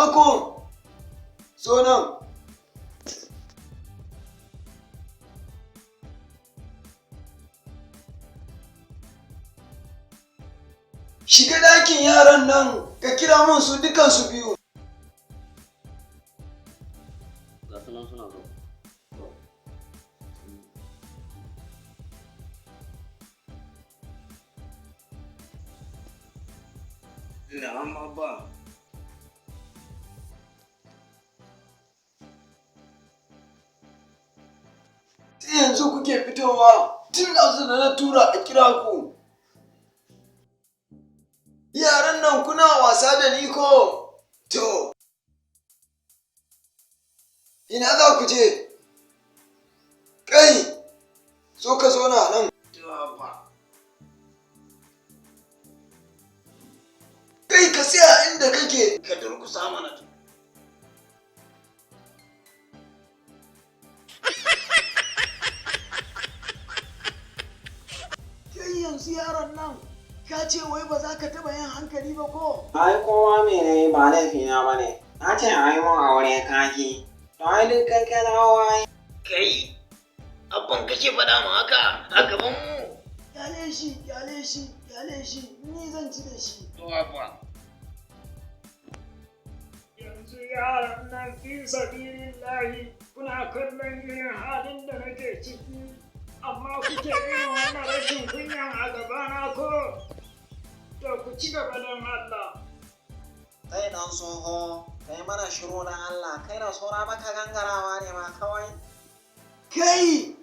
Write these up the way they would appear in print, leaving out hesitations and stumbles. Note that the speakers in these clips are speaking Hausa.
Mako, so nan. Shiga ɗakin yaran nan ka kira mun su dukansu biyu. Ga su nan suna zo. Na'am Abba. Sai yanzu kuke fitowa tun ɗazu da na tura a kira ku. Yaran nan kuna wasa da ni ko? To, ina za ku je? Kai, so ka zo na nan. Kai ka tsaya inda kake ka durkusa mana. Kai yanzu yaron nan ka ce wai ba za ka taɓa yin hankali ba ko? Ai kowa mene ba laifina ba ne. Na ce a yi mun aure kaki. To ai duk kai ka dawo ai. Kai, abban kake faɗa ma haka a gaban mu. Kyale shi, kyale shi, kyale shi, ni zan ci da shi. To abba. Yanzu yaran nan fi sabilillahi kuna kallon irin halin da nake ciki, amma kuke irin wannan rashin kunyan a gabana ko? To ku ci gaba don Allah. Kai dan tsoho, kai mana shiru da Allah, kai da saura maka gangarawa ne ma kawai. Kai,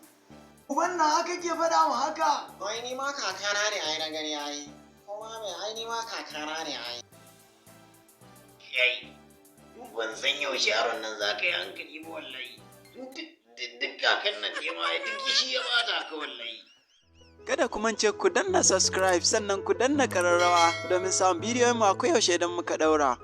uban na haka ke faɗa wa haka? Ai ni ma kakana ne ai na gani ai. Kuma me ai ni ma kakana ne ai. Kai, ban san yaushe yaron nan za ka yi hankali ba wallahi. Duk kakan nan ke ma duk shi ya bata ka wallahi. Kada ku mance ku danna subscribe sannan ku danna kararrawa domin samun bidiyon mu a koyaushe idan muka daura.